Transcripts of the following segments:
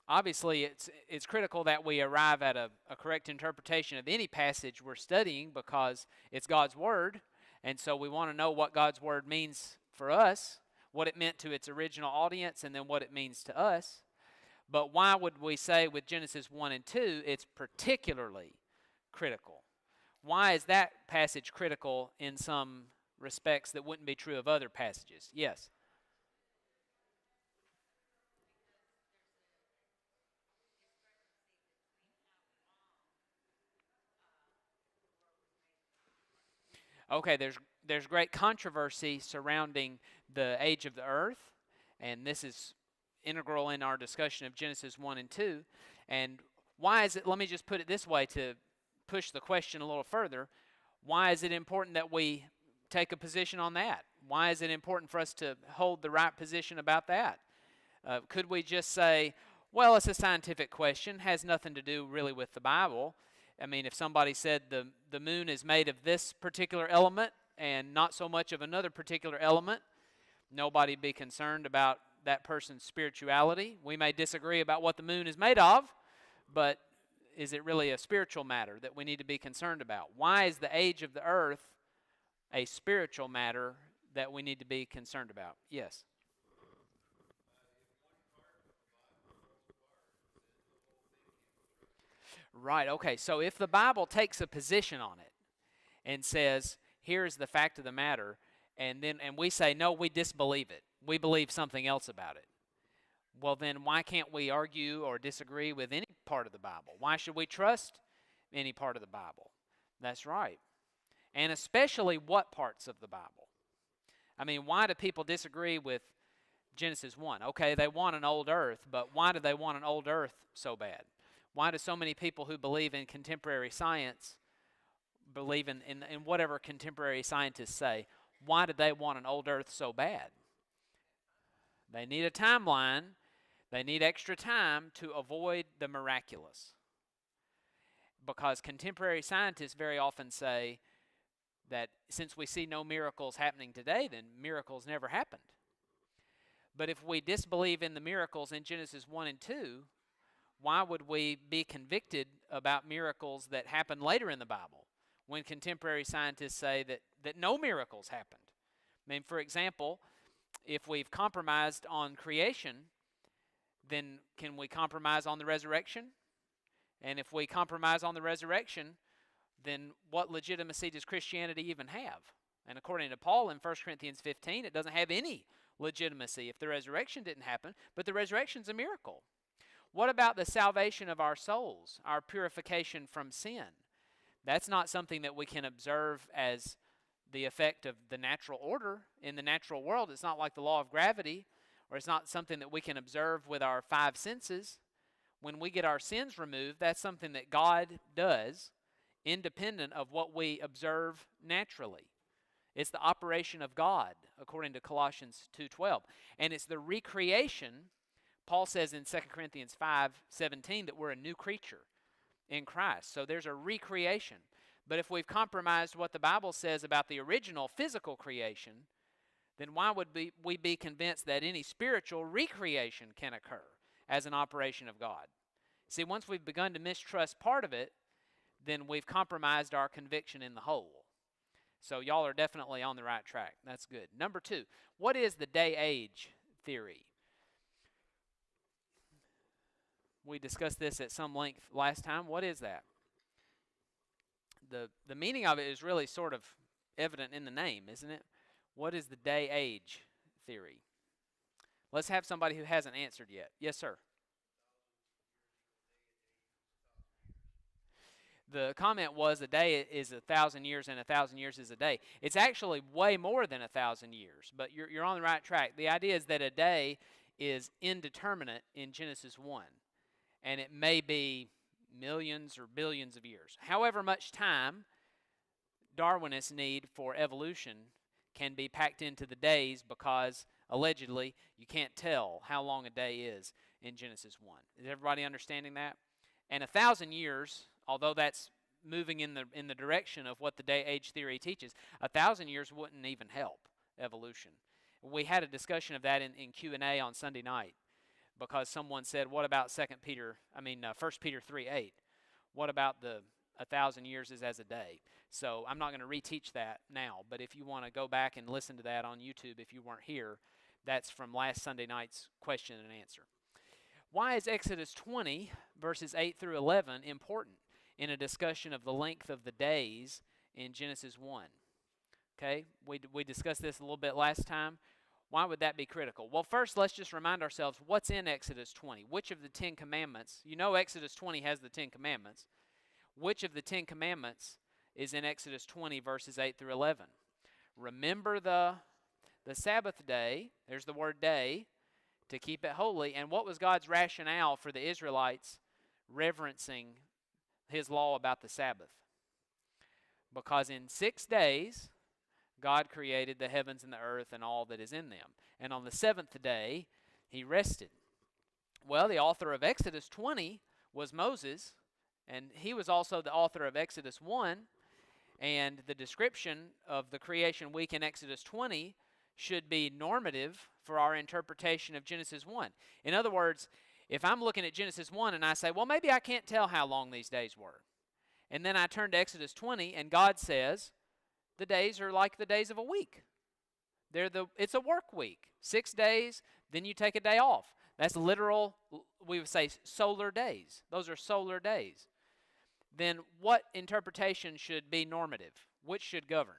obviously it's critical that we arrive at a correct interpretation of any passage we're studying because it's God's Word, and so we want to know what God's Word means for us, what it meant to its original audience, and then what it means to us. But why would we say with Genesis 1 and 2 it's particularly critical? Why is that passage critical in some respects that wouldn't be true of other passages? Yes? Okay, there's great controversy surrounding the age of the earth, and this is integral in our discussion of Genesis 1 and 2. And why is it, let me just put it this way to push the question a little further, why is it important that we take a position on that? Why is it important for us to hold the right position about that? Could we just say, well, it's a scientific question, has nothing to do really with the Bible? I mean, if somebody said the moon is made of this particular element and not so much of another particular element, nobody would be concerned about that person's spirituality. We may disagree about what the moon is made of, but is it really a spiritual matter that we need to be concerned about? Why is the age of the earth a spiritual matter that we need to be concerned about? Yes. Right, okay. So if the Bible takes a position on it and says, here's the fact of the matter, and we say, no, we disbelieve it. We believe something else about it. Well, then why can't we argue or disagree with any part of the Bible? Why should we trust any part of the Bible? That's right. And especially what parts of the Bible? I mean, why do people disagree with Genesis 1? Okay, they want an old earth, but why do they want an old earth so bad? Why do so many people who believe in contemporary science believe in whatever contemporary scientists say? Why do they want an old earth so bad? They need a timeline. They need extra time to avoid the miraculous. Because contemporary scientists very often say that since we see no miracles happening today, then miracles never happened. But if we disbelieve in the miracles in Genesis 1 and 2, why would we be convicted about miracles that happened later in the Bible when contemporary scientists say that no miracles happened? I mean, for example, if we've compromised on creation, then can we compromise on the resurrection? And if we compromise on the resurrection, then what legitimacy does Christianity even have? And according to Paul in 1 Corinthians 15, it doesn't have any legitimacy if the resurrection didn't happen, but the resurrection's a miracle. What about the salvation of our souls, our purification from sin? That's not something that we can observe as the effect of the natural order in the natural world. It's not like the law of gravity, or it's not something that we can observe with our five senses. When we get our sins removed, that's something that God does independent of what we observe naturally. It's the operation of God, according to Colossians 2:12. And it's the recreation. Paul says in 2 Corinthians 5:17 that we're a new creature in Christ. So there's a recreation. But if we've compromised what the Bible says about the original physical creation, then why would we be convinced that any spiritual recreation can occur as an operation of God? See, once we've begun to mistrust part of it, then we've compromised our conviction in the whole. So y'all are definitely on the right track. That's good. Number 2, what is the day-age theory? We discussed this at some length last time. What is that? The meaning of it is really sort of evident in the name, isn't it? What is the day-age theory? Let's have somebody who hasn't answered yet. Yes, sir. The comment was a day is 1,000 years and 1,000 years is a day. It's actually way more than 1,000 years, but you're on the right track. The idea is that a day is indeterminate in Genesis 1, and it may be millions or billions of years. However much time Darwinists need for evolution can be packed into the days because, allegedly, you can't tell how long a day is in Genesis 1. Is everybody understanding that? And 1,000 years, although that's moving in the direction of what the day-age theory teaches, 1,000 years wouldn't even help evolution. We had a discussion of that in Q&A on Sunday night. because someone said, what about 1 Peter 3:8? What about the 1,000 years is as a day? So I'm not going to reteach that now, but if you want to go back and listen to that on YouTube if you weren't here, that's from last Sunday night's question and answer. Why is Exodus 20, verses 8 through 11, important in a discussion of the length of the days in Genesis 1? Okay, we discussed this a little bit last time. Why would that be critical? Well, first, let's just remind ourselves what's in Exodus 20. Which of the 10 commandments? You know Exodus 20 has the 10 commandments. Which of the 10 commandments is in Exodus 20, verses 8 through 11? Remember the Sabbath day, there's the word day, to keep it holy. And what was God's rationale for the Israelites reverencing his law about the Sabbath? Because in 6 days, God created the heavens and the earth and all that is in them. And on the 7th day, he rested. Well, the author of Exodus 20 was Moses, and he was also the author of Exodus 1. And the description of the creation week in Exodus 20 should be normative for our interpretation of Genesis 1. In other words, if I'm looking at Genesis 1 and I say, well, maybe I can't tell how long these days were. And then I turn to Exodus 20 and God says, the days are like the days of a week. It's a work week. 6 days, then you take a day off. That's literal, we would say, solar days. Those are solar days. Then what interpretation should be normative? Which should govern?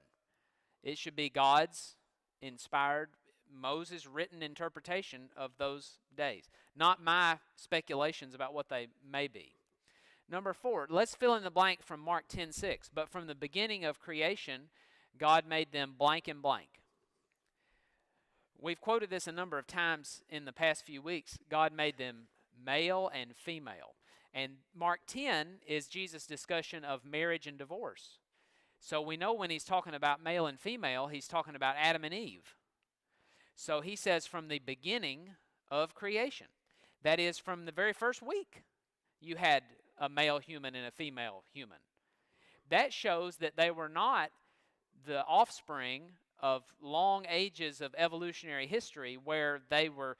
It should be God's inspired, Moses' written interpretation of those days, not my speculations about what they may be. Number 4, let's fill in the blank from Mark 10:6. But from the beginning of creation, God made them blank and blank. We've quoted this a number of times in the past few weeks. God made them male and female. And Mark 10 is Jesus' discussion of marriage and divorce. So we know when he's talking about male and female, he's talking about Adam and Eve. So he says from the beginning of creation. That is, from the very first week, you had a male human and a female human. That shows that they were not the offspring of long ages of evolutionary history where they were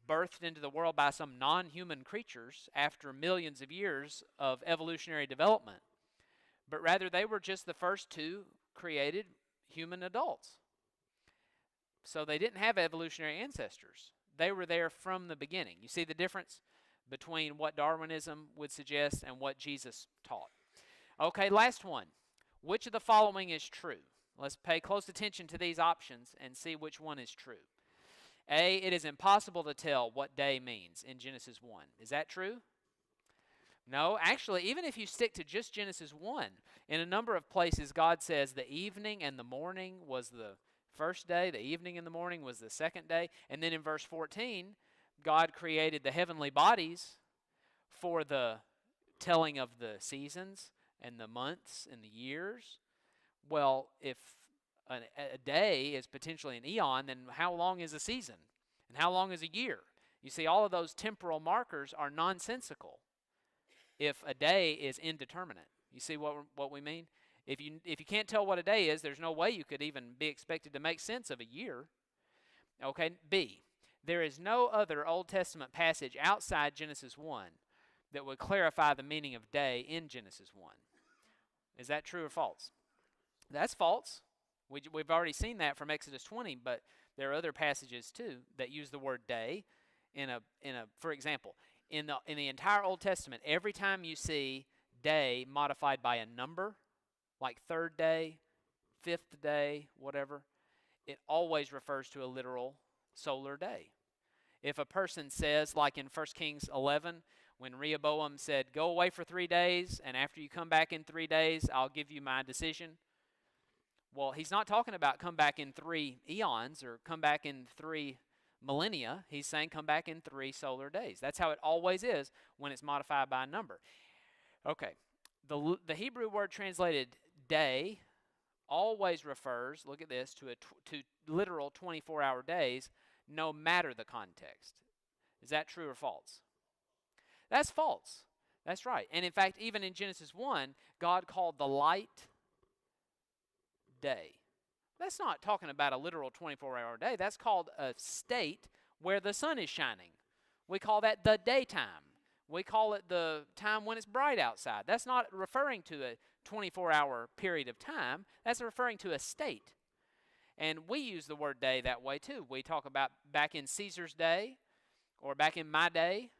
birthed into the world by some non-human creatures after millions of years of evolutionary development. But rather, they were just the first two created human adults. So they didn't have evolutionary ancestors. They were there from the beginning. You see the difference between what Darwinism would suggest and what Jesus taught. Okay, last one. Which of the following is true? Let's pay close attention to these options and see which one is true. A, it is impossible to tell what day means in Genesis 1. Is that true? No, actually, even if you stick to just Genesis 1, in a number of places God says the evening and the morning was the first day, the evening and the morning was the second day, and then in verse 14, God created the heavenly bodies for the telling of the seasons and the months and the years. Well, if a day is potentially an eon, then how long is a season? And how long is a year? You see, all of those temporal markers are nonsensical if a day is indeterminate. You see what we mean? If you can't tell what a day is, there's no way you could even be expected to make sense of a year. Okay, B, there is no other Old Testament passage outside Genesis 1 that would clarify the meaning of day in Genesis 1. Is that true or false? That's false. We've already seen that from Exodus 20, but there are other passages too that use the word day for example, in the entire Old Testament, every time you see day modified by a number, like third day, fifth day, whatever, it always refers to a literal solar day. If a person says, like in 1 Kings 11, when Rehoboam said, go away for 3 days, and after you come back in 3 days, I'll give you my decision. Well, he's not talking about come back in 3 eons or come back in 3 millennia. He's saying come back in 3 solar days. That's how it always is when it's modified by a number. Okay, the Hebrew word translated day always refers, look at this, to literal 24-hour days, no matter the context. Is that true or false? That's false. That's right. And in fact, even in Genesis 1, God called the light day. That's not talking about a literal 24-hour day. That's called a state where the sun is shining, We call that the daytime. We call it the time when it's bright outside. That's not referring to a 24-hour period of time. That's referring to a state. And we use the word day that way too. We talk about back in Caesar's day or back in my day.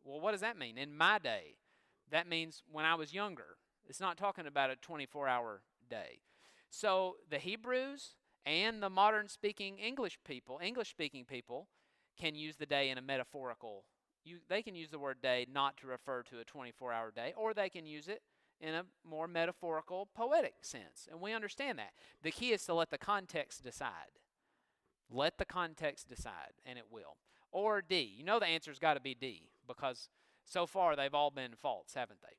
Well, what does that mean? In my day. That means when I was younger. It's not talking about a 24-hour day. So the Hebrews and the modern English-speaking people can use the day in a metaphorical. They can use the word day not to refer to a 24-hour day, or they can use it in a more metaphorical, poetic sense. And we understand that. The key is to let the context decide. Let the context decide, and it will. Or D. You know the answer's got to be D, because so far they've all been false, haven't they?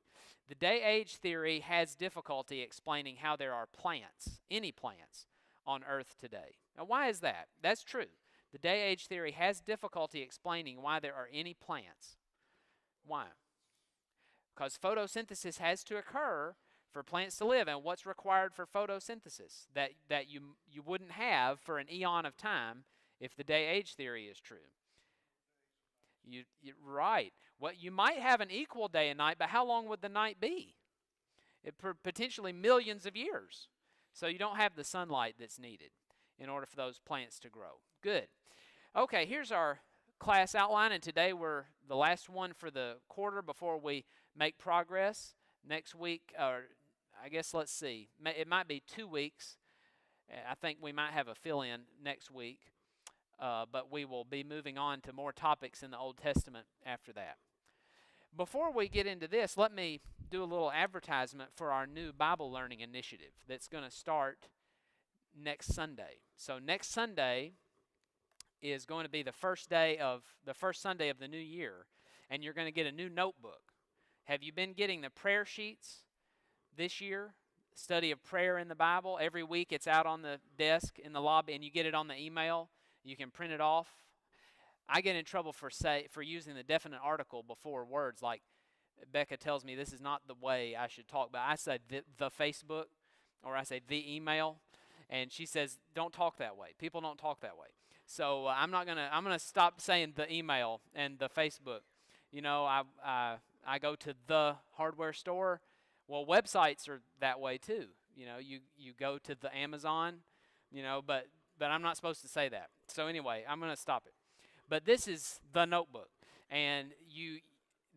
The day-age theory has difficulty explaining how there are plants, any plants, on Earth today. Now, why is that? That's true. The day-age theory has difficulty explaining why there are any plants. Why? Because photosynthesis has to occur for plants to live. And what's required for photosynthesis that you wouldn't have for an eon of time if the day-age theory is true? Right. Well, you might have an equal day and night, but how long would the night be? Potentially millions of years. So you don't have the sunlight that's needed in order for those plants to grow. Good. Okay, here's our class outline, and today we're the last one for the quarter before we make progress. Next week, or I guess let's see, it might be 2 weeks. I think we might have a fill-in next week. But we will be moving on to more topics in the Old Testament after that. Before we get into this, let me do a little advertisement for our new Bible learning initiative that's going to start next Sunday. So next Sunday is going to be the first Sunday of the new year, and you're going to get a new notebook. Have you been getting the prayer sheets this year? Study of prayer in the Bible. Every week it's out on the desk in the lobby, and you get it on the email. You can print it off. I get in trouble for using the definite article before words, like Becca tells me this is not the way I should talk, but I say the Facebook, or I say the email, and she says don't talk that way. People don't talk that way. So I'm gonna stop saying the email and the Facebook. You know, I go to the hardware store. Well, websites are that way too. You know, you go to the Amazon, you know, but I'm not supposed to say that. So anyway, I'm going to stop it. But this is the notebook. And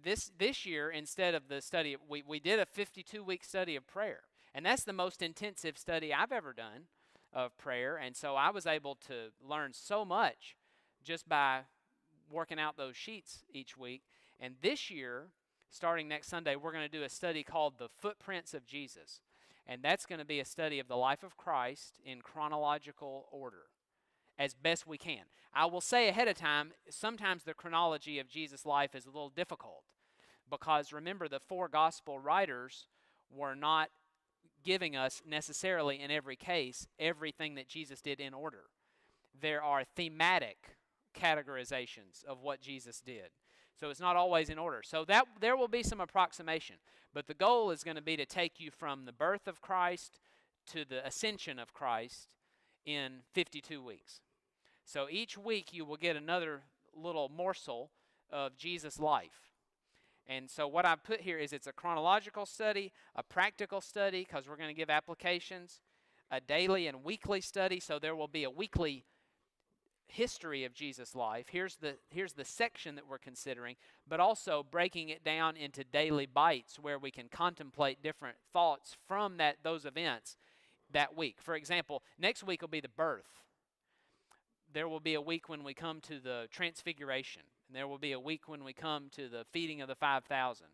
this year, instead of the study, we did a 52-week study of prayer. And that's the most intensive study I've ever done of prayer. And so I was able to learn so much just by working out those sheets each week. And this year, starting next Sunday, we're going to do a study called The Footprints of Jesus. And that's going to be a study of the life of Christ in chronological order, as best we can. I will say ahead of time, sometimes the chronology of Jesus' life is a little difficult, because remember, the 4 gospel writers were not giving us necessarily in every case everything that Jesus did in order. There are thematic categorizations of what Jesus did. So it's not always in order. So that there will be some approximation. But the goal is going to be to take you from the birth of Christ to the ascension of Christ in 52 weeks. So each week you will get another little morsel of Jesus' life. And so what I've put here is it's a chronological study, a practical study, because we're going to give applications, a daily and weekly study. So there will be a weekly history of Jesus' life. Here's the section that we're considering, but also breaking it down into daily bites where we can contemplate different thoughts from those events that week. For example, next week will be the birth. There will be a week when we come to the transfiguration. And there will be a week when we come to the feeding of the 5,000.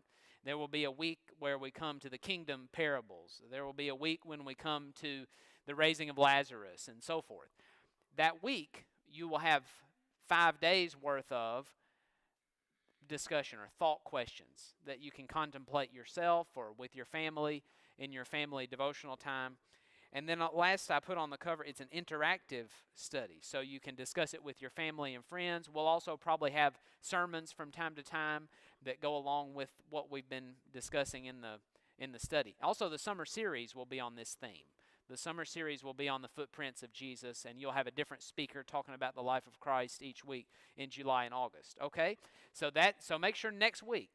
There will be a week where we come to the kingdom parables. There will be a week when we come to the raising of Lazarus and so forth. That week, you will have 5 days worth of discussion or thought questions that you can contemplate yourself or with your family in your family devotional time. And then last I put on the cover, it's an interactive study. So you can discuss it with your family and friends. We'll also probably have sermons from time to time that go along with what we've been discussing in the study. Also, the summer series will be on this theme. The summer series will be on the footprints of Jesus, and you'll have a different speaker talking about the life of Christ each week in July and August. Okay? So make sure next week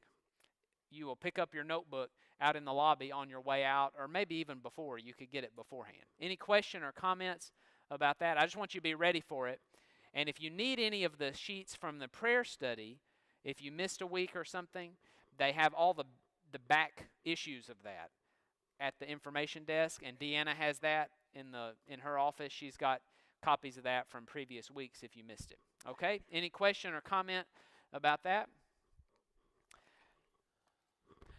you will pick up your notebook out in the lobby on your way out, or maybe even before. You could get it beforehand. Any question or comments about that? I just want you to be ready for it. And if you need any of the sheets from the prayer study, if you missed a week or something, they have all the back issues of that at the information desk, and Deanna has that in her office. She's got copies of that from previous weeks if you missed it. Okay? Any question or comment about that?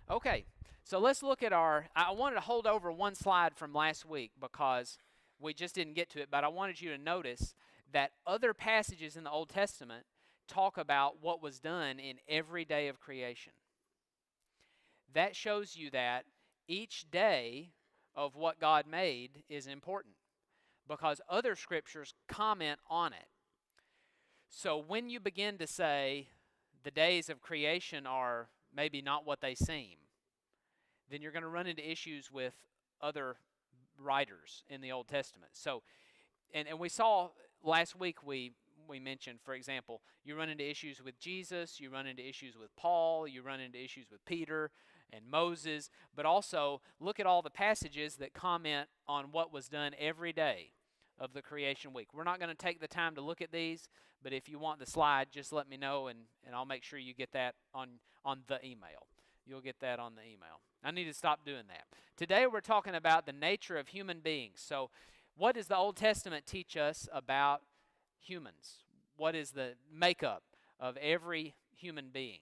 Okay, so let's look at I wanted to hold over one slide from last week because we just didn't get to it, but I wanted you to notice that other passages in the Old Testament talk about what was done in every day of creation. That shows you that each day of what God made is important because other scriptures comment on it. So when you begin to say the days of creation are maybe not what they seem, then you're going to run into issues with other writers in the Old Testament. So, and we saw last week we mentioned, for example, you run into issues with Jesus, you run into issues with Paul, you run into issues with Peter and Moses, but also look at all the passages that comment on what was done every day of the creation week. We're not going to take the time to look at these, but if you want the slide, just let me know, and I'll make sure you get that on the email. You'll get that on the email. I need to stop doing that. Today we're talking about the nature of human beings. So what does the Old Testament teach us about humans? What is the makeup of every human being?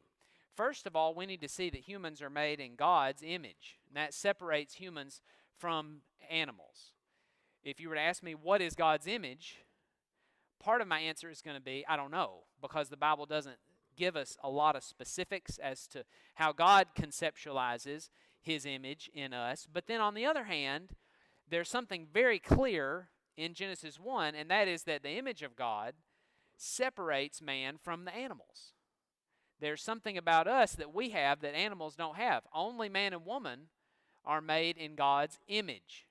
First of all, we need to see that humans are made in God's image, and that separates humans from animals. If you were to ask me, what is God's image? Part of my answer is going to be, I don't know, because the Bible doesn't give us a lot of specifics as to how God conceptualizes his image in us. But then on the other hand, there's something very clear in Genesis 1, and that is that the image of God separates man from the animals. There's something about us that we have that animals don't have. Only man and woman are made in God's image.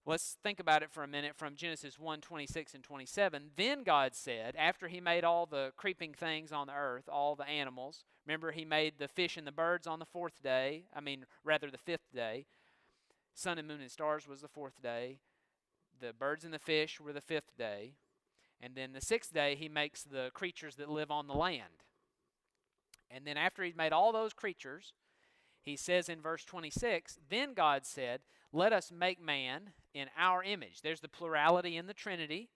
Let's think about it for a minute from Genesis 1, 26 and 27. Then God said, after he made all the creeping things on the earth, all the animals, remember he made the fish and the birds on the the fifth day. Sun and moon and stars was the fourth day. The birds and the fish were the fifth day. And then the sixth day he makes the creatures that live on the land. And then after he'd made all those creatures, he says in verse 26, then God said, let us make man in our image. There's the plurality in the Trinity.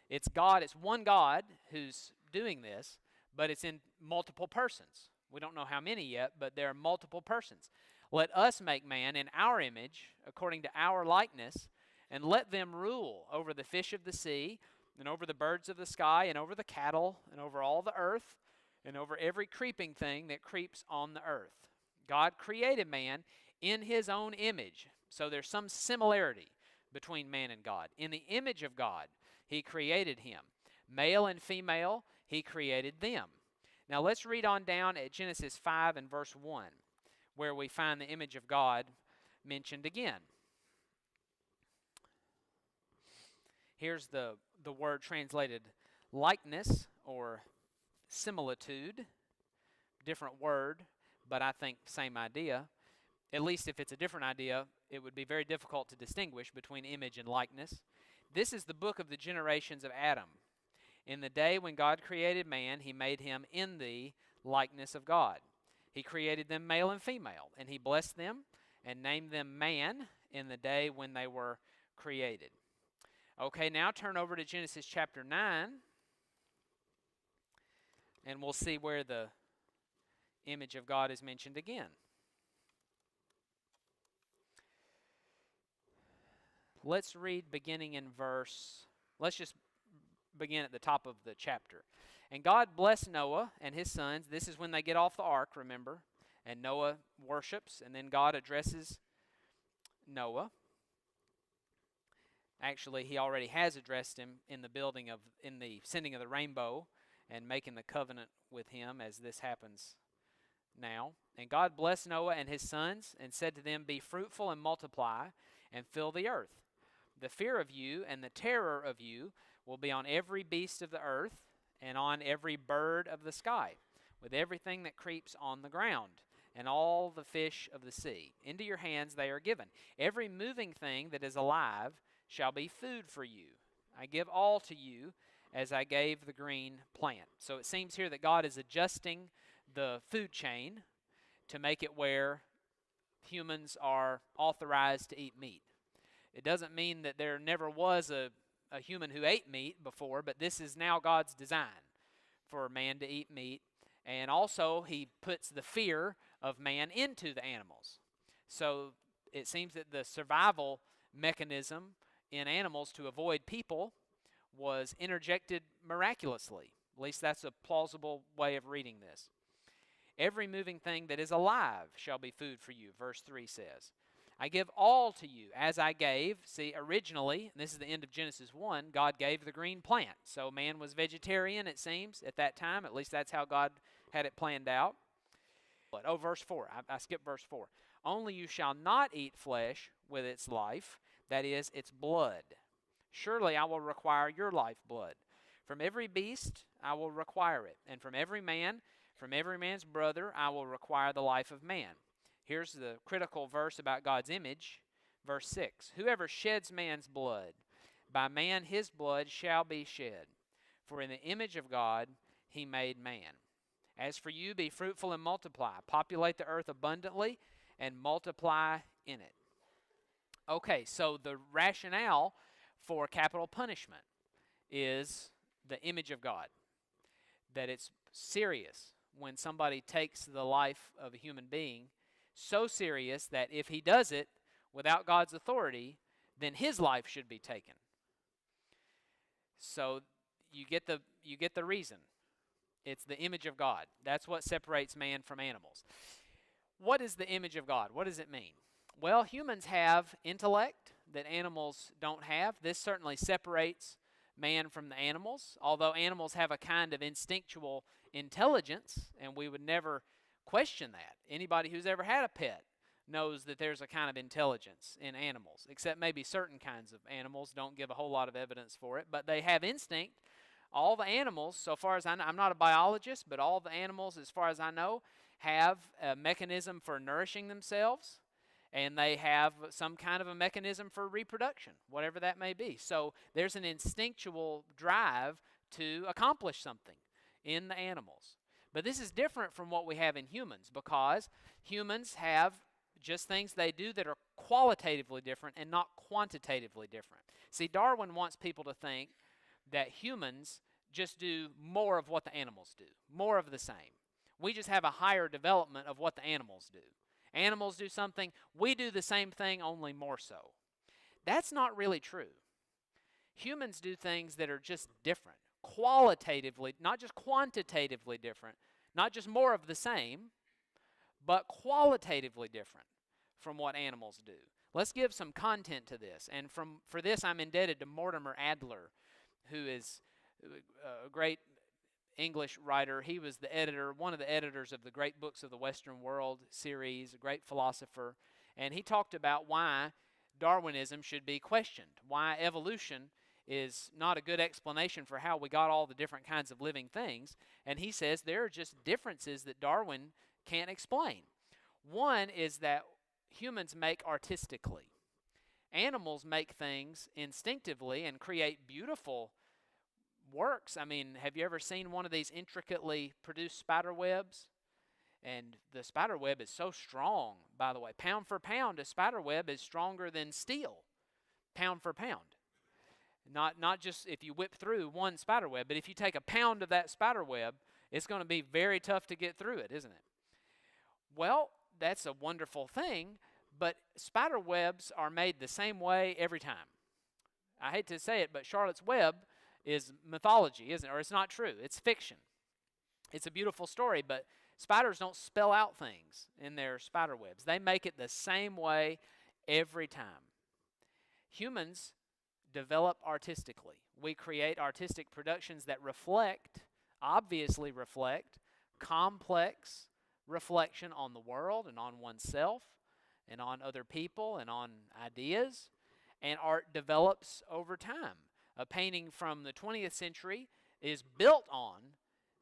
It's God, it's one God who's doing this, but it's in multiple persons. We don't know how many yet, but there are multiple persons. Let us make man in our image, according to our likeness, and let them rule over the fish of the sea, and over the birds of the sky, and over the cattle, and over all the earth, and over every creeping thing that creeps on the earth. God created man in his own image. So there's some similarity between man and God. In the image of God, he created him. Male and female, he created them. Now let's read on down at Genesis 5 and verse 1, where we find the image of God mentioned again. Here's the word translated likeness or similitude. Different word, but I think same idea. At least if it's a different idea, it would be very difficult to distinguish between image and likeness. This is the book of the generations of Adam. In the day when God created man, he made him in the likeness of God. He created them male and female, and he blessed them and named them man in the day when they were created. Okay, now turn over to Genesis chapter 9, and we'll see where the image of God is mentioned again. Let's read beginning in let's just begin at the top of the chapter. And God blessed Noah and his sons. This is when they get off the ark, remember. And Noah worships, and then God addresses Noah. Actually, he already has addressed him in the sending of the rainbow and making the covenant with him as this happens now. And God blessed Noah and his sons and said to them, be fruitful and multiply and fill the earth. The fear of you and the terror of you will be on every beast of the earth and on every bird of the sky, with everything that creeps on the ground, and all the fish of the sea. Into your hands they are given. Every moving thing that is alive shall be food for you. I give all to you as I gave the green plant. So it seems here that God is adjusting the food chain to make it where humans are authorized to eat meat. It doesn't mean that there never was a human who ate meat before, but this is now God's design for man to eat meat. And also, he puts the fear of man into the animals. So it seems that the survival mechanism in animals to avoid people was interjected miraculously. At least that's a plausible way of reading this. Every moving thing that is alive shall be food for you, verse 3 says. I give all to you as I gave. See, originally, and this is the end of Genesis 1, God gave the green plant. So man was vegetarian, it seems, at that time. At least that's how God had it planned out. But, verse 4. I skipped verse 4. Only you shall not eat flesh with its life, that is, its blood. Surely I will require your lifeblood. From every beast I will require it, and from every man's brother I will require the life of man. Here's the critical verse about God's image, verse 6. Whoever sheds man's blood, by man his blood shall be shed. For in the image of God he made man. As for you, be fruitful and multiply. Populate the earth abundantly and multiply in it. Okay, so the rationale for capital punishment is the image of God. That it's serious when somebody takes the life of a human being, so serious that if he does it without God's authority, then his life should be taken. So you get the reason. It's the image of God. That's what separates man from animals. What is the image of God? What does it mean? Well, humans have intellect that animals don't have. This certainly separates man from the animals, although animals have a kind of instinctual intelligence, and we would never question that. Anybody who's ever had a pet knows that there's a kind of intelligence in animals, except maybe certain kinds of animals don't give a whole lot of evidence for it, but they have instinct. All the animals, so far as I know, I'm not a biologist, but all the animals, as far as I know, have a mechanism for nourishing themselves, and they have some kind of a mechanism for reproduction, whatever that may be. So there's an instinctual drive to accomplish something in the animals. But this is different from what we have in humans, because humans have just things they do that are qualitatively different and not quantitatively different. See, Darwin wants people to think that humans just do more of what the animals do, more of the same. We just have a higher development of what the animals do. Animals do something, we do the same thing, only more so. That's not really true. Humans do things that are just different, qualitatively, not just quantitatively different, not just more of the same, but qualitatively different from what animals do. Let's give some content to this. And for this, I'm indebted to Mortimer Adler, who is a great English writer. He was the editor, one of the editors of the Great Books of the Western World series, a great philosopher. And he talked about why Darwinism should be questioned, why evolution is not a good explanation for how we got all the different kinds of living things. And he says there are just differences that Darwin can't explain. One is that humans make artistically. Animals make things instinctively and create beautiful works. I mean, have you ever seen one of these intricately produced spider webs? And the spider web is so strong, by the way. Pound for pound, a spider web is stronger than steel, pound for pound. Not just if you whip through one spider web, but if you take a pound of that spider web, it's going to be very tough to get through it, isn't it? Well, that's a wonderful thing, but spider webs are made the same way every time. I hate to say it, but Charlotte's Web is mythology, isn't it? Or it's not true. It's fiction. It's a beautiful story, but spiders don't spell out things in their spider webs. They make it the same way every time. Humans develop artistically. We create artistic productions that obviously reflect, complex reflection on the world and on oneself and on other people and on ideas. and art develops over time. A painting from the 20th century is built on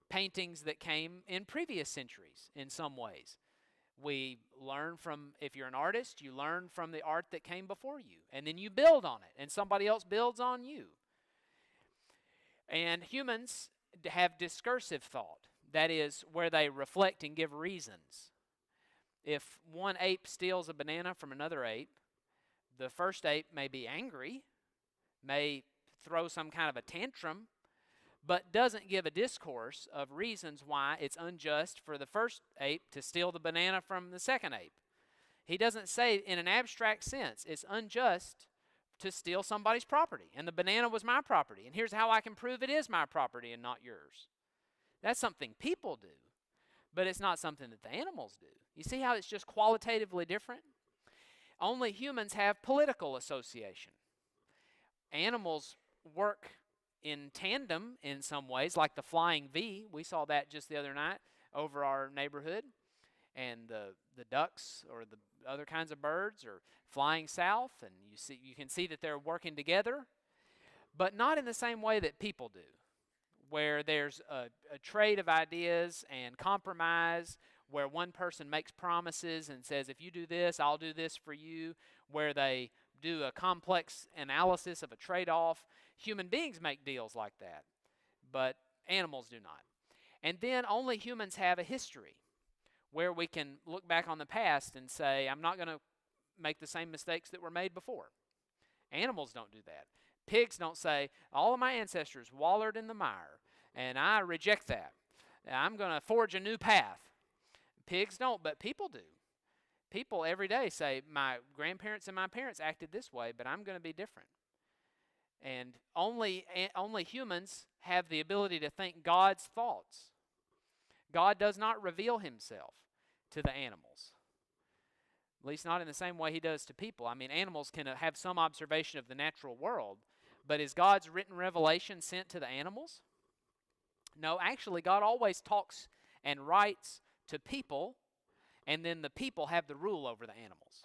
paintings that came in previous centuries in some ways. We learn from, if you're an artist, you learn from the art that came before you, and then you build on it, and somebody else builds on you. And humans have discursive thought, that is, where they reflect and give reasons. If one ape steals a banana from another ape, the first ape may be angry, may throw some kind of a tantrum, but doesn't give a discourse of reasons why it's unjust for the first ape to steal the banana from the second ape. He doesn't say in an abstract sense, it's unjust to steal somebody's property, and the banana was my property, and here's how I can prove it is my property and not yours. That's something people do, but it's not something that the animals do. You see how it's just qualitatively different? Only humans have political association. Animals work in tandem in some ways, like the flying V. We saw that just the other night over our neighborhood. And the ducks or the other kinds of birds are flying south, and you can see that they're working together, but not in the same way that people do, where there's a trade of ideas and compromise, where one person makes promises and says, if you do this, I'll do this for you, where they do a complex analysis of a trade-off. Human beings make deals like that, but animals do not. And then only humans have a history where we can look back on the past and say, I'm not going to make the same mistakes that were made before. Animals don't do that. Pigs don't say, all of my ancestors wallered in the mire, and I reject that. I'm going to forge a new path. Pigs don't, but people do. People every day say, my grandparents and my parents acted this way, but I'm going to be different. And only humans have the ability to think God's thoughts. God does not reveal himself to the animals, at least not in the same way he does to people. I mean, animals can have some observation of the natural world, but is God's written revelation sent to the animals? No, actually, God always talks and writes to people, and then the people have the rule over the animals.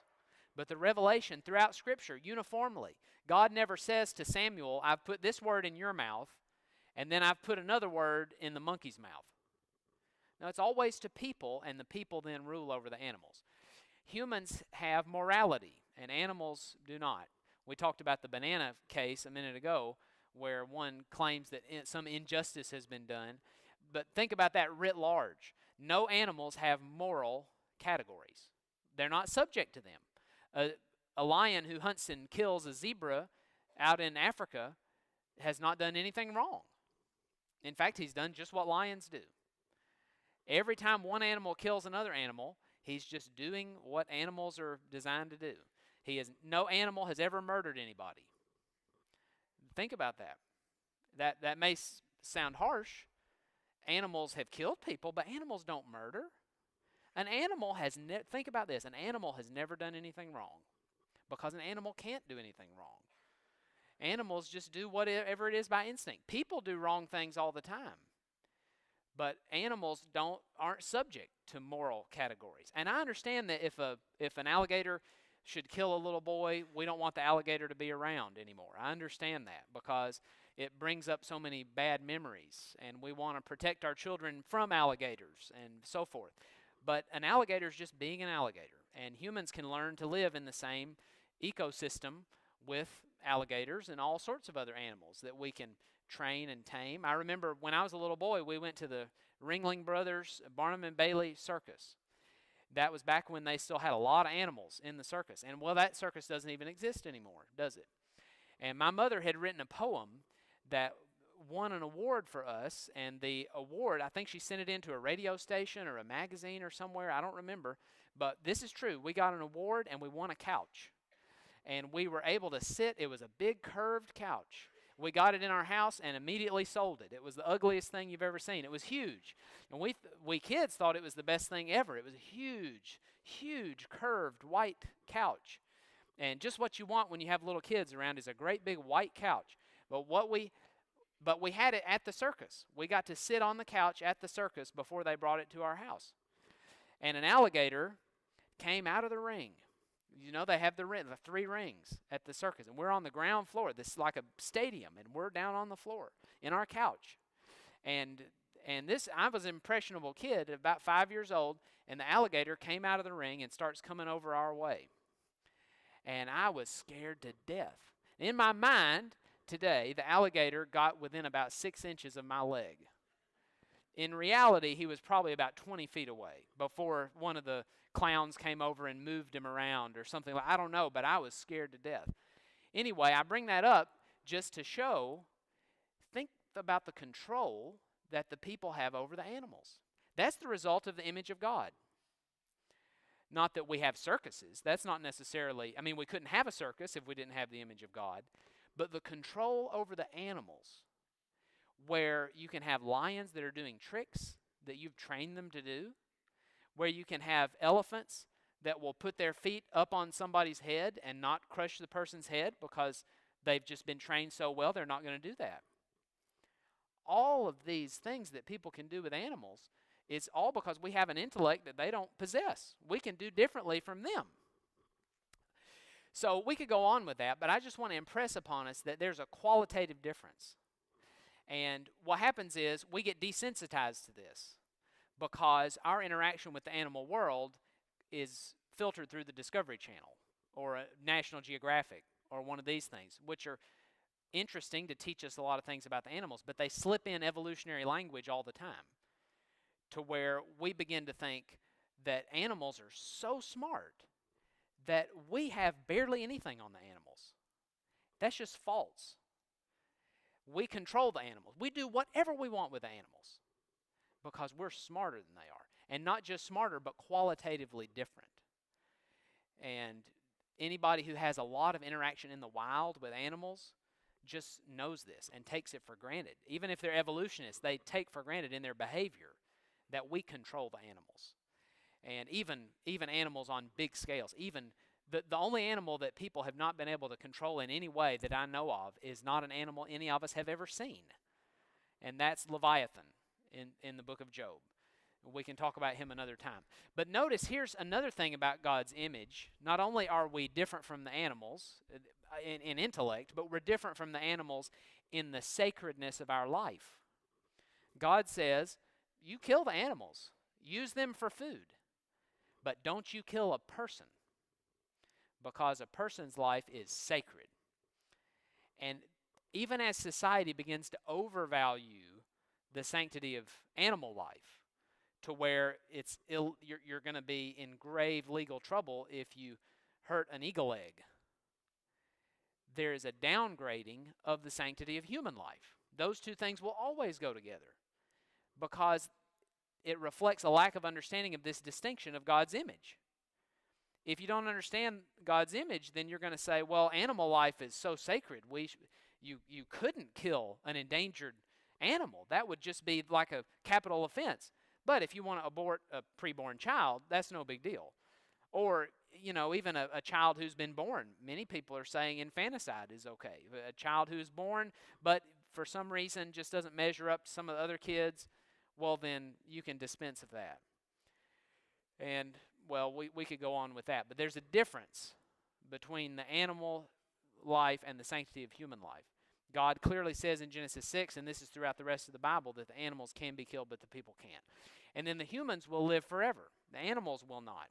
But the revelation throughout Scripture, uniformly, God never says to Samuel, I've put this word in your mouth, and then I've put another word in the monkey's mouth. No, it's always to people, and the people then rule over the animals. Humans have morality, and animals do not. We talked about the banana case a minute ago, where one claims that some injustice has been done. But think about that writ large. No animals have moral categories. They're not subject to them. A lion who hunts and kills a zebra out in Africa has not done anything wrong. In fact, he's done just what lions do. Every time one animal kills another animal, he's just doing what animals are designed to do. No animal has ever murdered anybody. Think about that. That may sound harsh. Animals have killed people, but animals don't murder. An animal think about this. An animal has never done anything wrong, because an animal can't do anything wrong. Animals just do whatever it is by instinct. People do wrong things all the time, but animals aren't subject to moral categories. And I understand that if an alligator should kill a little boy, we don't want the alligator to be around anymore. I understand that, because it brings up so many bad memories, and we want to protect our children from alligators and so forth. But an alligator is just being an alligator, and humans can learn to live in the same ecosystem with alligators and all sorts of other animals that we can train and tame. I remember when I was a little boy, we went to the Ringling Brothers Barnum and Bailey Circus. That was back when they still had a lot of animals in the circus. And, well, that circus doesn't even exist anymore, does it? And my mother had written a poem that won an award for us, and the award, I think she sent it into a radio station or a magazine or somewhere, I don't remember, but this is true. We got an award, and we won a couch. And we were able to sit. It was a big curved couch. We got it in our house and immediately sold it. It was the ugliest thing you've ever seen. It was huge. And we kids thought it was the best thing ever. It was a huge, huge curved white couch. And just what you want when you have little kids around is a great big white couch. But we had it at the circus. We got to sit on the couch at the circus before they brought it to our house. And an alligator came out of the ring. You know, they have the 3 rings at the circus, and we're on the ground floor. This is like a stadium, and we're down on the floor in our couch. And I was an impressionable kid, about 5 years old, and the alligator came out of the ring and starts coming over our way. And I was scared to death. In my mind today, the alligator got within about 6 inches of my leg. In reality, he was probably about 20 feet away before one of the clowns came over and moved him around or something. I don't know, but I was scared to death. Anyway, I bring that up just to show, think about the control that the people have over the animals. That's the result of the image of God. Not that we have circuses. That's not necessarily, I mean, we couldn't have a circus if we didn't have the image of God. But the control over the animals, where you can have lions that are doing tricks that you've trained them to do, where you can have elephants that will put their feet up on somebody's head and not crush the person's head because they've just been trained so well they're not going to do that. All of these things that people can do with animals, it's all because we have an intellect that they don't possess. We can do differently from them. So we could go on with that, but I just want to impress upon us that there's a qualitative difference. And what happens is we get desensitized to this because our interaction with the animal world is filtered through the Discovery Channel or National Geographic or one of these things, which are interesting to teach us a lot of things about the animals, but they slip in evolutionary language all the time to where we begin to think that animals are so smart that we have barely anything on the animals. That's just false. We control the animals. We do whatever we want with the animals because we're smarter than they are. And not just smarter, but qualitatively different. And anybody who has a lot of interaction in the wild with animals just knows this and takes it for granted. Even if they're evolutionists, they take for granted in their behavior that we control the animals. And even animals on big scales, even the only animal that people have not been able to control in any way that I know of is not an animal any of us have ever seen. And that's Leviathan in the book of Job. We can talk about him another time. But notice here's another thing about God's image. Not only are we different from the animals in intellect, but we're different from the animals in the sacredness of our life. God says, you kill the animals. Use them for food. But don't you kill a person, because a person's life is sacred. And even as society begins to overvalue the sanctity of animal life, to where you're going to be in grave legal trouble if you hurt an eagle egg, there is a downgrading of the sanctity of human life. Those two things will always go together because it reflects a lack of understanding of this distinction of God's image. If you don't understand God's image, then you're going to say, well, animal life is so sacred. You couldn't kill an endangered animal. That would just be like a capital offense. But if you want to abort a preborn child, that's no big deal. Or, even a child who's been born. Many people are saying infanticide is okay. A child who is born, but for some reason just doesn't measure up to some of the other kids, well, then you can dispense of that. And, well, we could go on with that. But there's a difference between the animal life and the sanctity of human life. God clearly says in Genesis 6, and this is throughout the rest of the Bible, that the animals can be killed, but the people can't. And then the humans will live forever. The animals will not.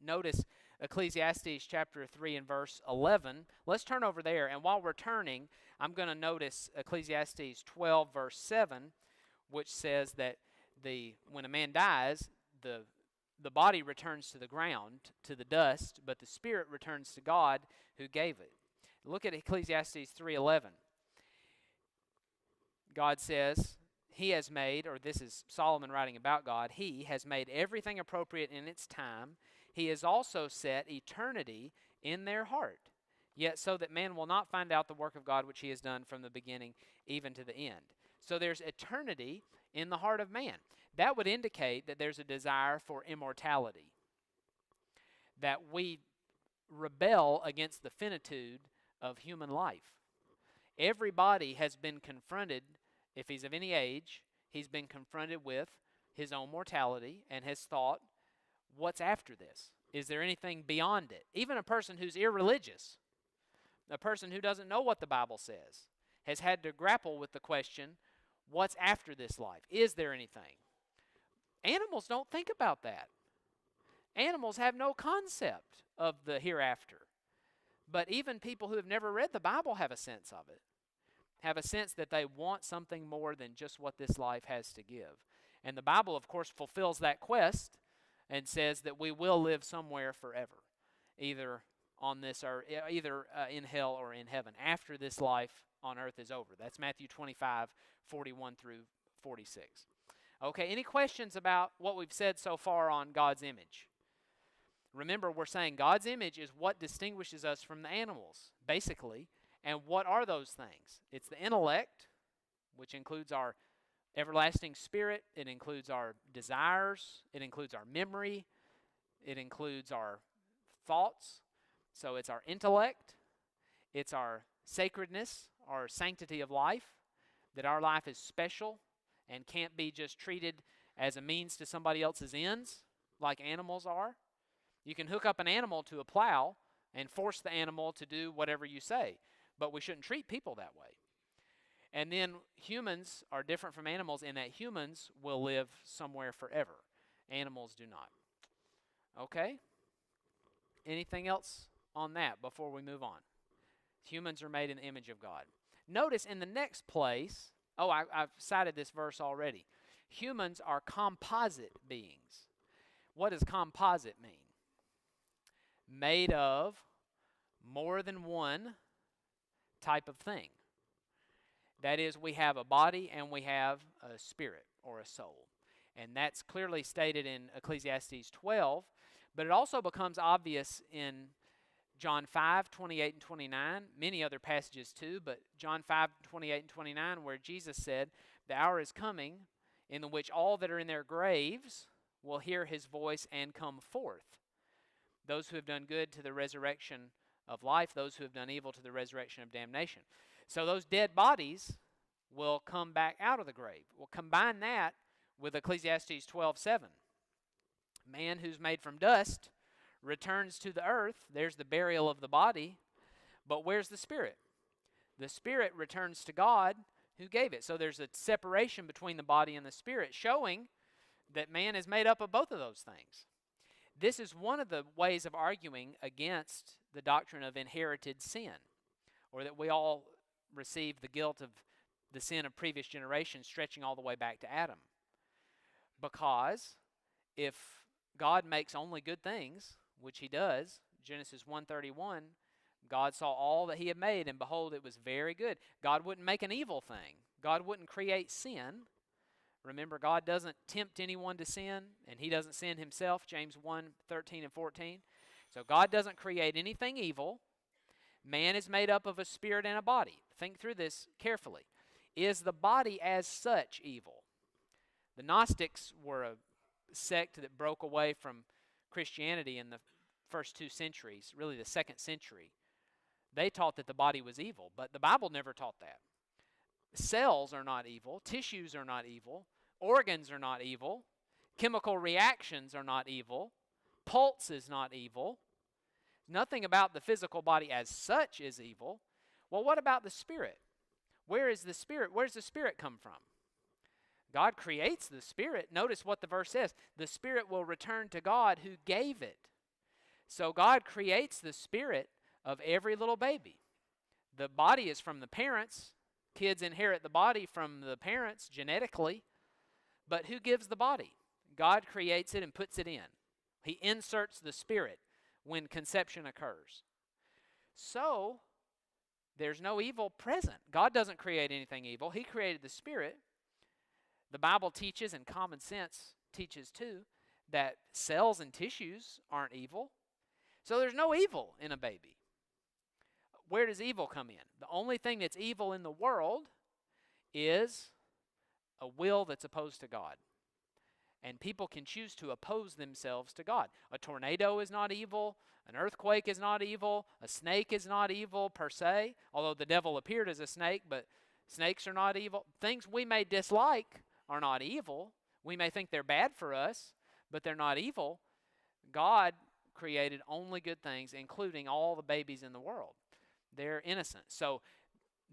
Notice Ecclesiastes chapter 3 and verse 11. Let's turn over there. And while we're turning, I'm going to notice Ecclesiastes 12 verse 7, which says that when a man dies, the body returns to the ground, to the dust, but the spirit returns to God who gave it. Look at Ecclesiastes 3:11. God says, He has made, or this is Solomon writing about God, He has made everything appropriate in its time. He has also set eternity in their heart, yet so that man will not find out the work of God which He has done from the beginning even to the end. So there's eternity in the heart of man. That would indicate that there's a desire for immortality, that we rebel against the finitude of human life. Everybody has been confronted, if he's of any age, he's been confronted with his own mortality and has thought, what's after this? Is there anything beyond it? Even a person who's irreligious, a person who doesn't know what the Bible says, has had to grapple with the question, what's after this life? Is there anything? Animals don't think about that. Animals have no concept of the hereafter. But even people who have never read the Bible have a sense of it, have a sense that they want something more than just what this life has to give. And the Bible, of course, fulfills that quest and says that we will live somewhere forever, either on this or either in hell or in heaven after this life on earth is over. That's Matthew 25:41 through 46. Okay, any questions about what we've said so far on God's image? Remember, we're saying God's image is what distinguishes us from the animals, basically. And what are those things? It's the intellect, which includes our everlasting spirit. It includes our desires. It includes our memory. It includes our thoughts. So it's our intellect. It's our sacredness, our sanctity of life, that our life is special and can't be just treated as a means to somebody else's ends like animals are. You can hook up an animal to a plow and force the animal to do whatever you say, but we shouldn't treat people that way. And then humans are different from animals in that humans will live somewhere forever. Animals do not. Okay? Anything else on that before we move on? Humans are made in the image of God. Notice in the next place, I've cited this verse already. Humans are composite beings. What does composite mean? Made of more than one type of thing. That is, we have a body and we have a spirit or a soul. And that's clearly stated in Ecclesiastes 12, but it also becomes obvious in John 5:28 and 29, many other passages too, but John 5:28 and 29, where Jesus said, "The hour is coming in the which all that are in their graves will hear his voice and come forth. Those who have done good to the resurrection of life, those who have done evil to the resurrection of damnation." So those dead bodies will come back out of the grave. We'll combine that with Ecclesiastes 12:7. Man who's made from dust returns to the earth. There's the burial of the body. But where's the spirit? The spirit returns to God who gave it. So there's a separation between the body and the spirit, showing that man is made up of both of those things. This is one of the ways of arguing against the doctrine of inherited sin, or that we all receive the guilt of the sin of previous generations stretching all the way back to Adam. Because if God makes only good things, which he does, Genesis 1:31, God saw all that he had made, and behold, it was very good. God wouldn't make an evil thing. God wouldn't create sin. Remember, God doesn't tempt anyone to sin, and he doesn't sin himself, James 1:13 and 14. So God doesn't create anything evil. Man is made up of a spirit and a body. Think through this carefully. Is the body as such evil? The Gnostics were a sect that broke away from Christianity in the first 2 centuries, really the 2nd century. They taught that the body was evil, but the Bible never taught that. Cells are not evil. Tissues are not evil. Organs are not evil. Chemical reactions are not evil. Pulse is not evil. Nothing about the physical body as such is evil. Well, what about the spirit? Where is the spirit? Where does the spirit come from? God creates the spirit. Notice what the verse says. The spirit will return to God who gave it. So God creates the spirit of every little baby. The body is from the parents. Kids inherit the body from the parents genetically. But who gives the body? God creates it and puts it in. He inserts the spirit when conception occurs. So there's no evil present. God doesn't create anything evil. He created the spirit. The Bible teaches, and common sense teaches too, that cells and tissues aren't evil. So there's no evil in a baby. Where does evil come in? The only thing that's evil in the world is a will that's opposed to God. And people can choose to oppose themselves to God. A tornado is not evil. An earthquake is not evil. A snake is not evil per se, although the devil appeared as a snake, but snakes are not evil. Things we may dislike are not evil. We may think they're bad for us, but they're not evil. God created only good things, including all the babies in the world. They're innocent. So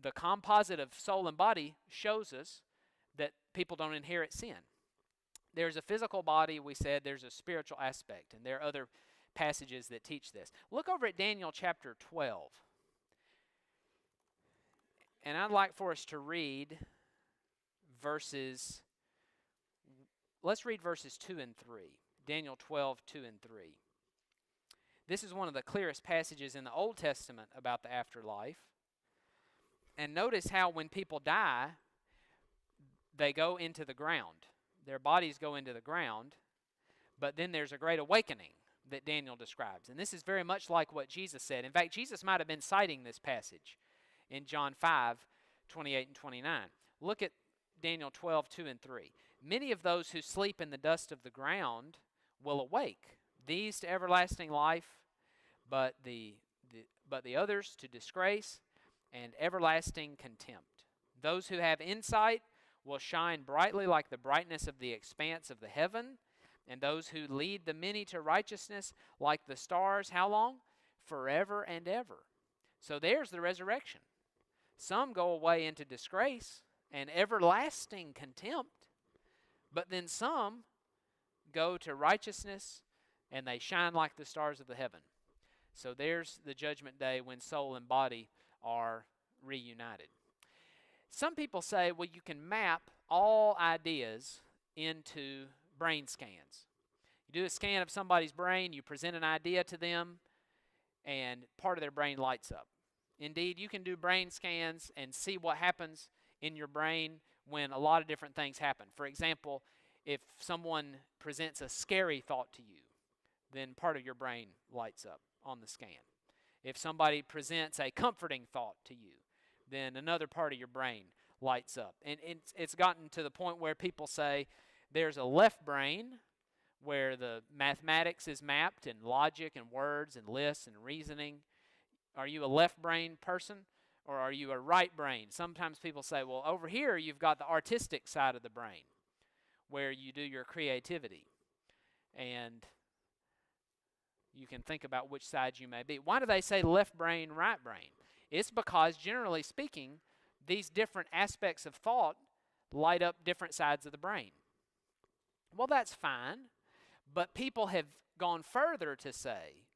the composite of soul and body shows us that people don't inherit sin. There's a physical body, we said, there's a spiritual aspect, and there are other passages that teach this. Look over at Daniel chapter 12. And I'd like for us to read let's read verses 2 and 3. Daniel 12, 2 and 3. This is one of the clearest passages in the Old Testament about the afterlife. And notice how when people die, they go into the ground. Their bodies go into the ground, but then there's a great awakening that Daniel describes. And this is very much like what Jesus said. In fact, Jesus might have been citing this passage in John 5, 28 and 29. Look at Daniel 12, 2 and 3. Many of those who sleep in the dust of the ground will awake, these to everlasting life, but the others to disgrace and everlasting contempt. Those who have insight will shine brightly like the brightness of the expanse of the heaven, and those who lead the many to righteousness like the stars, how long? Forever and ever. So there's the resurrection. Some go away into disgrace and everlasting contempt, but then some go to righteousness and they shine like the stars of the heaven. So there's the judgment day when soul and body are reunited. Some people say, well, you can map all ideas into brain scans. You do a scan of somebody's brain, you present an idea to them, and part of their brain lights up. Indeed, you can do brain scans and see what happens in your brain when a lot of different things happen. For example, if someone presents a scary thought to you, then part of your brain lights up on the scan. If somebody presents a comforting thought to you, then another part of your brain lights up. And it's gotten to the point where people say there's a left brain where the mathematics is mapped and logic and words and lists and reasoning. Are you a left brain person or are you a right brain? Sometimes people say, well, over here you've got the artistic side of the brain where you do your creativity. And you can think about which side you may be. Why do they say left brain, right brain? It's because, generally speaking, these different aspects of thought light up different sides of the brain. Well, that's fine, but people have gone further to say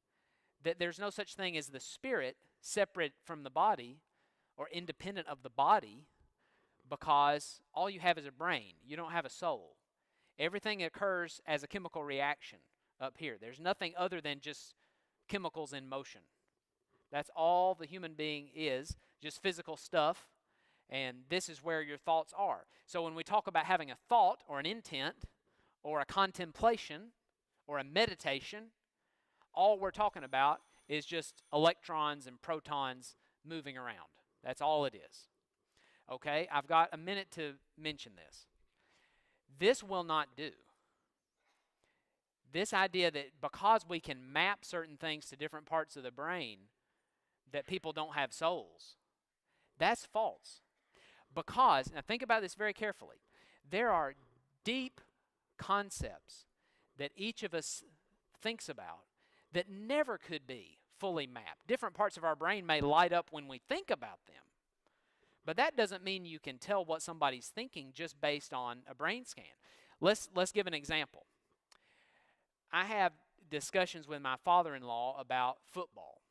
that there's no such thing as the spirit separate from the body or independent of the body because all you have is a brain. You don't have a soul. Everything occurs as a chemical reaction up here. There's nothing other than just chemicals in motion. That's all the human being is, just physical stuff, and this is where your thoughts are. So when we talk about having a thought or an intent or a contemplation or a meditation, all we're talking about is just electrons and protons moving around. That's all it is. Okay, I've got a minute to mention this. This will not do. This idea that because we can map certain things to different parts of the brain, that people don't have souls, that's false. Because, now think about this very carefully, there are deep concepts that each of us thinks about that never could be fully mapped. Different parts of our brain may light up when we think about them, but that doesn't mean you can tell what somebody's thinking just based on a brain scan. Let's give an example. I have discussions with my father-in-law about football,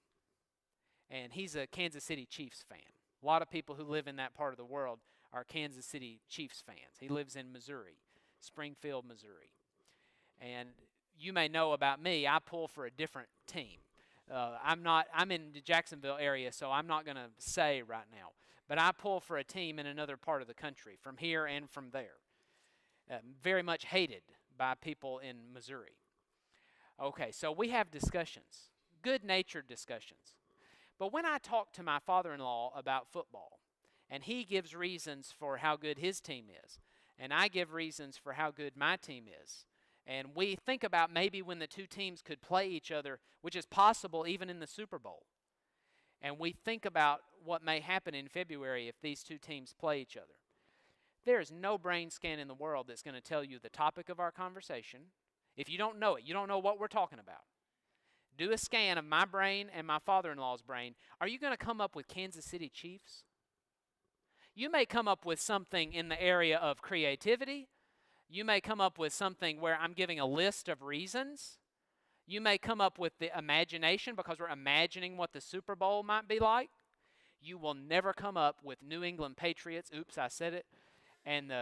and he's a Kansas City Chiefs fan. A lot of people who live in that part of the world are Kansas City Chiefs fans. He lives in Missouri, Springfield, Missouri. And you may know about me, I pull for a different team. I'm in the Jacksonville area, so I'm not going to say right now. But I pull for a team in another part of the country, from here and from there. Very much hated by people in Missouri. Okay, so we have discussions, good-natured discussions. But when I talk to my father-in-law about football, and he gives reasons for how good his team is, and I give reasons for how good my team is, and we think about maybe when the two teams could play each other, which is possible even in the Super Bowl, and we think about what may happen in February if these two teams play each other. There is no brain scan in the world that's going to tell you the topic of our conversation. If you don't know it, you don't know what we're talking about. do a scan of my brain and my father-in-law's brain, are you going to come up with Kansas City Chiefs? You may come up with something in the area of creativity. You may come up with something where I'm giving a list of reasons. You may come up with the imagination because we're imagining what the Super Bowl might be like. You will never come up with New England Patriots. Oops, I said it. And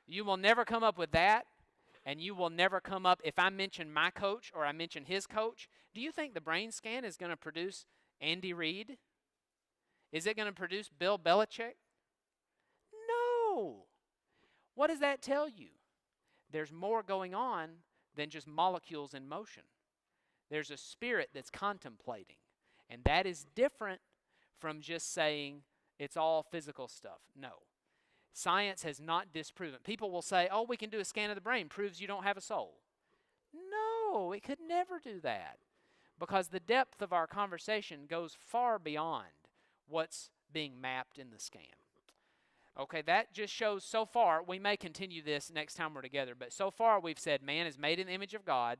you will never come up with that. And you will never come up, if I mention my coach or I mention his coach, do you think the brain scan is going to produce Andy Reid? Is it going to produce Bill Belichick? No. What does that tell you? There's more going on than just molecules in motion. There's a spirit that's contemplating. And that is different from just saying it's all physical stuff. No. Science has not disproven. People will say, oh, we can do a scan of the brain, proves you don't have a soul. No, it could never do that, because the depth of our conversation goes far beyond what's being mapped in the scan. Okay, that just shows so far. We may continue this next time we're together, but so far we've said man is made in the image of God,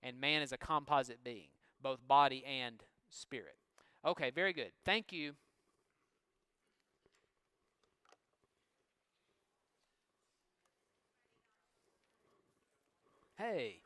and man is a composite being, both body and spirit. Okay, very good. Thank you. Hey.